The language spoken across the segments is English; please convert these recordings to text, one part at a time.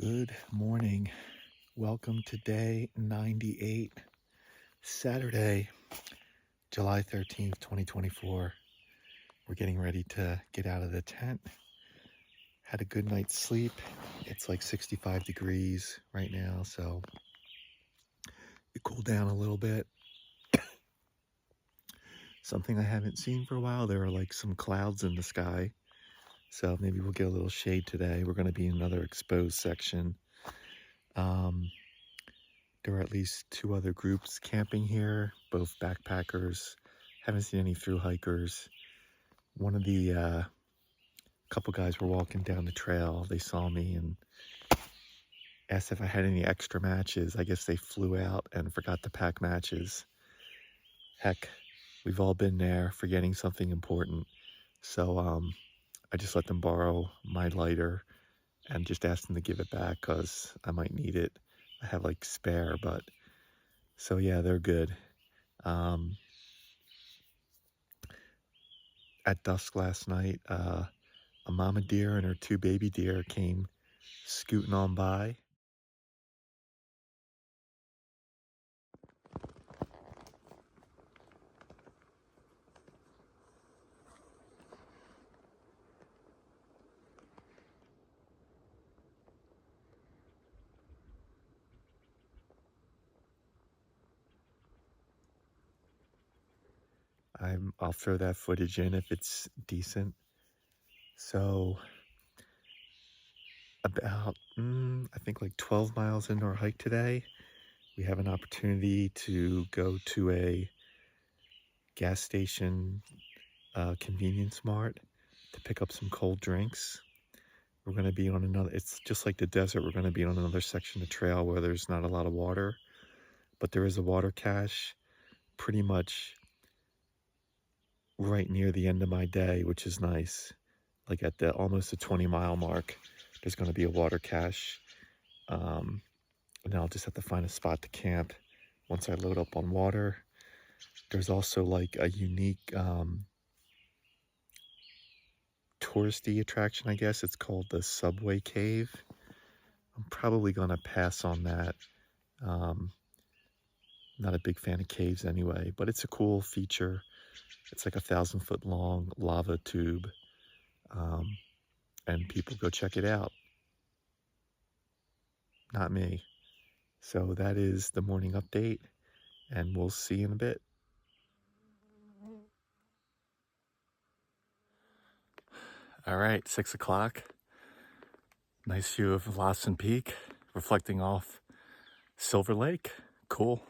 Good morning. Welcome to day 98, Saturday, July 13th, 2024. We're getting ready to get out of the tent. Had a good night's sleep. It's like 65 degrees right now, so it cooled down a little bit. Something I haven't seen for a while, there are like some clouds in the sky, so maybe we'll get a little shade today. We're going to be in another exposed section. There are at least two other groups camping here, both backpackers. Haven't seen any thru-hikers. One of the couple guys were walking down the trail. They saw me and asked if I had any extra matches. I guess they flew out and forgot to pack matches. Heck, we've all been there forgetting something important. So I just let them borrow my lighter and just asked them to give it back because I might need it. I have like spare, but so yeah, they're good. At dusk last night, a mama deer and her two baby deer came scooting on by. I'll throw that footage in if it's decent. So about, I think like 12 miles into our hike today, we have an opportunity to go to a gas station convenience mart to pick up some cold drinks. We're going to be on another, it's just like the desert, we're going to be on another section of trail where there's not a lot of water, but there is a water cache pretty much right near the end of my day, which is nice. Like at the almost a 20-mile mark, there's going to be a water cache. And I'll just have to find a spot to camp once I load up on water. There's also like a unique touristy attraction, I guess. It's called the Subway Cave. I'm probably going to pass on that. Not a big fan of caves anyway, but it's a cool feature. It's like 1,000-foot long lava tube. And people go check it out. Not me. So that is the morning update, and we'll see you in a bit. All right, 6 o'clock. Nice view of Lawson Peak, reflecting off Silver Lake. Cool.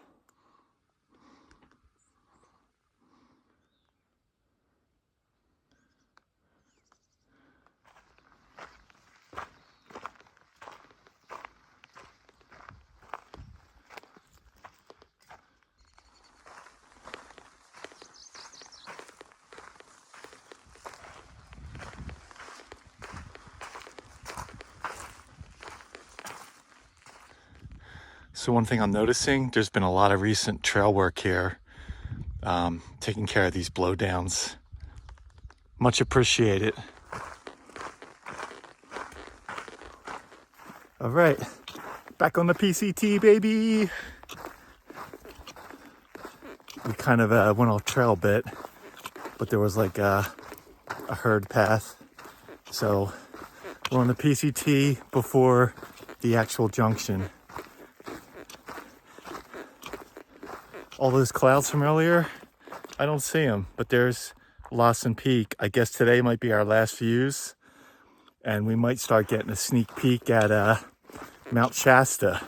So one thing I'm noticing, there's been a lot of recent trail work here, taking care of these blowdowns. Much appreciated. All right, back on the PCT, baby. We kind of went off trail a bit, but there was like a herd path. So we're on the PCT before the actual junction. All those clouds from earlier, I don't see them, but there's Lawson Peak. I guess today might be our last views, and we might start getting a sneak peek at Mount Shasta.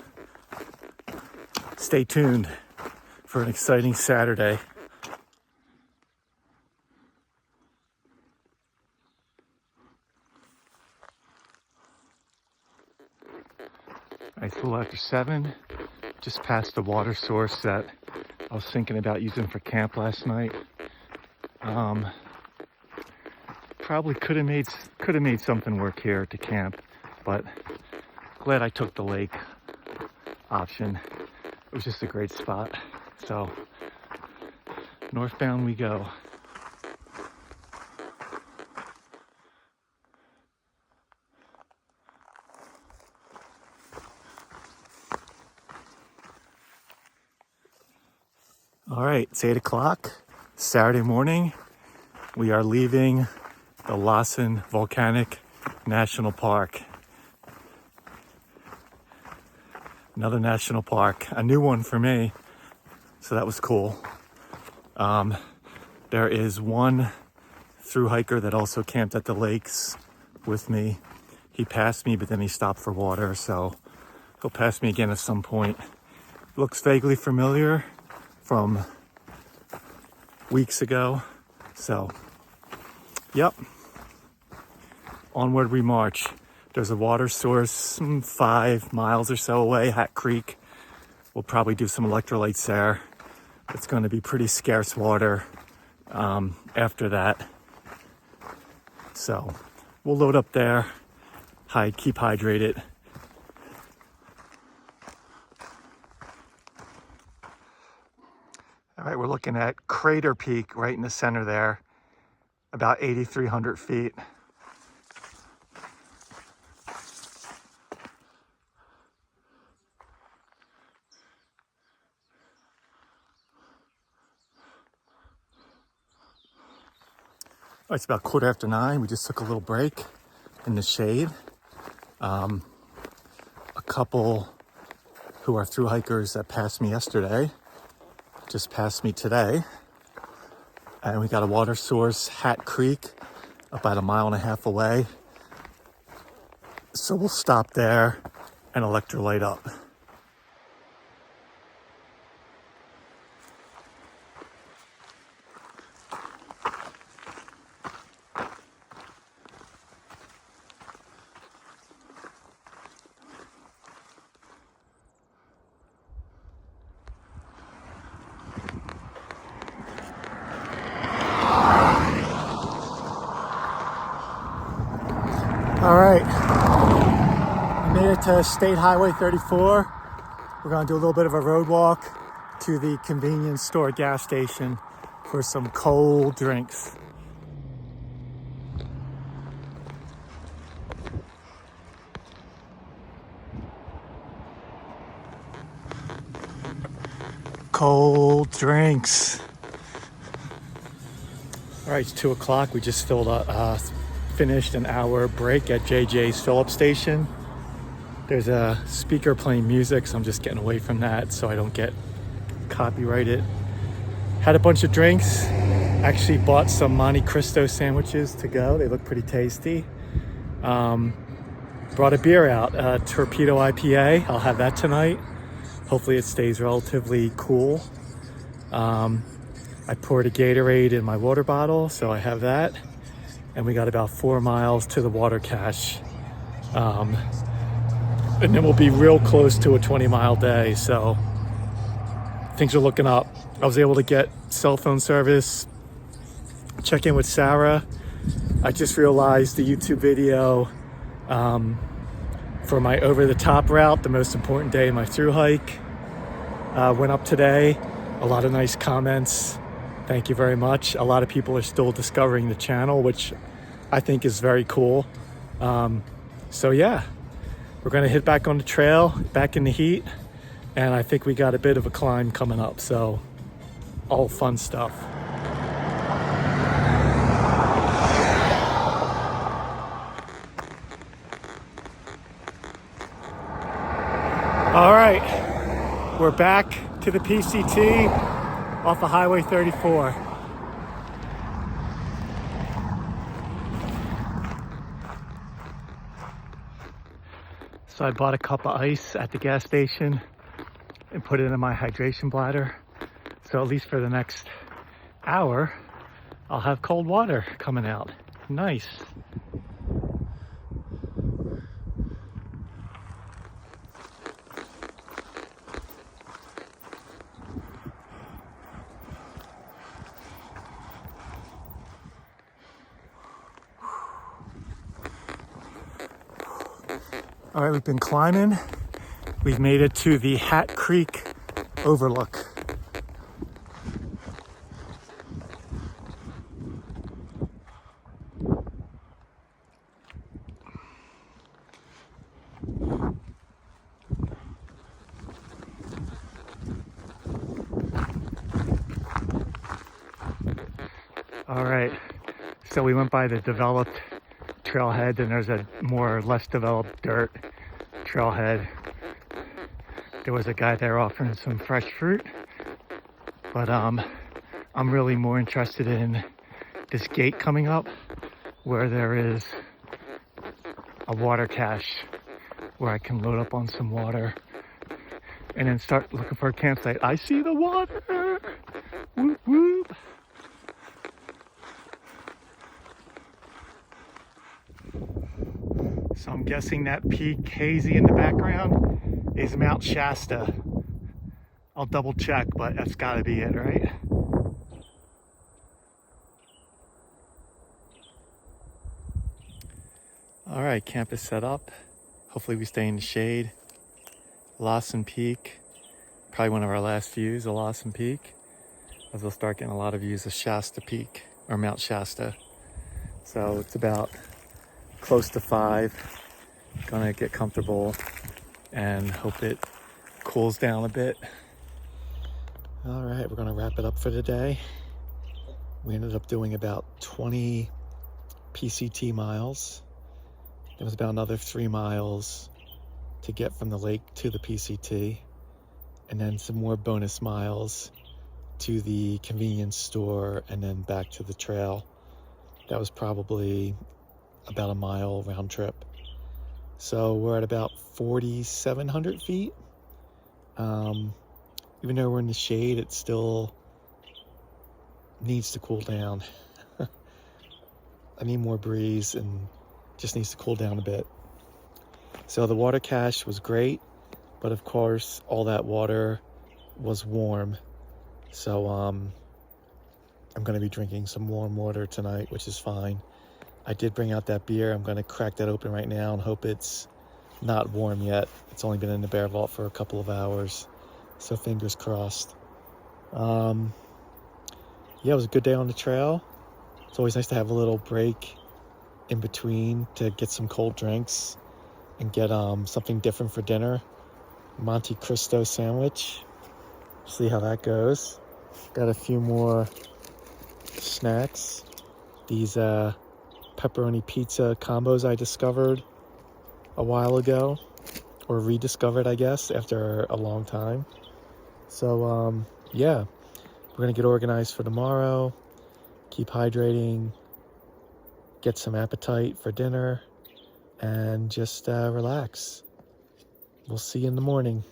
Stay tuned for an exciting Saturday. Nice little after 7, just past the water source that I was thinking about using for camp last night. Probably could have made something work here to camp, but glad I took the lake option. It was just a great spot. So northbound we go. All right, it's 8 o'clock, Saturday morning. We are leaving the Lassen Volcanic National Park. Another national park, a new one for me, so that was cool. There is one thru-hiker that also camped at the lakes with me. He passed me, but then he stopped for water, so he'll pass me again at some point. Looks vaguely familiar from weeks ago. So, yep. Onward we march. There's a water source 5 miles or so away, Hat Creek. We'll probably do some electrolytes there. It's going to be pretty scarce water after that. So, we'll load up there, keep hydrated. All right, we're looking at Crater Peak right in the center there, about 8,300 feet. It's about 9:15. We just took a little break in the shade. A couple who are thru-hikers that passed me yesterday just passed me today. And we got a water source, Hat Creek, about 1.5 miles away. So we'll stop there and electrolyte up. All right, I made it to State Highway 34. We're gonna do a little bit of a road walk to the convenience store gas station for some cold drinks. Cold drinks. All right, it's 2 o'clock. We just finished an hour break at JJ's fill-up station. There's a speaker playing music, so I'm just getting away from that so I don't get copyrighted. Had a bunch of drinks. Actually bought some Monte Cristo sandwiches to go. They look pretty tasty. Brought a beer out, Torpedo IPA. I'll have that tonight. Hopefully it stays relatively cool. I poured a Gatorade in my water bottle, so I have that. And we got about 4 miles to the water cache. And then we'll be real close to a 20-mile day, so things are looking up. I was able to get cell phone service, check in with Sarah. I just realized the YouTube video for my over-the-top route, the most important day of my thru-hike, went up today. A lot of nice comments. Thank you very much. A lot of people are still discovering the channel, which I think is very cool. So yeah, we're gonna hit back on the trail, back in the heat, and I think we got a bit of a climb coming up, so all fun stuff. All right, we're back to the PCT off of Highway 34. So I bought a cup of ice at the gas station and put it in my hydration bladder. So at least for the next hour, I'll have cold water coming out. Nice. All right, we've been climbing. We've made it to the Hat Creek overlook. All right, so we went by the developed trailhead, and there's a more or less developed dirt trailhead. There was a guy there offering some fresh fruit, but I'm really more interested in this gate coming up where there is a water cache where I can load up on some water and then start looking for a campsite. I see the water! Whoop, whoop. So I'm guessing that peak hazy in the background is Mount Shasta. I'll double check, but that's gotta be it, right? All right, camp is set up. Hopefully we stay in the shade. Lawson Peak, probably one of our last views of Lawson Peak, as we'll start getting a lot of views of Shasta Peak, or Mount Shasta. So it's about close to 5. Gonna get comfortable and hope it cools down a bit. All right, we're gonna wrap it up for today. We ended up doing about 20 PCT miles. It was about another 3 miles to get from the lake to the PCT, and then some more bonus miles to the convenience store and then back to the trail. That was probably about a mile round trip. So we're at about 4,700 feet. Even though we're in the shade, it still needs to cool down. I need more breeze and just needs to cool down a bit. So the water cache was great, but of course all that water was warm. So I'm going to be drinking some warm water tonight, which is fine. I did bring out that beer. I'm going to crack that open right now and hope it's not warm yet. It's only been in the bear vault for a couple of hours, so fingers crossed. Yeah, it was a good day on the trail. It's always nice to have a little break in between to get some cold drinks and get something different for dinner. Monte Cristo sandwich. See how that goes. Got a few more snacks. These pepperoni pizza combos I discovered a while ago, or rediscovered, I guess, after a long time. So yeah, we're gonna get organized for tomorrow, keep hydrating, get some appetite for dinner, and just relax. We'll see you in the morning.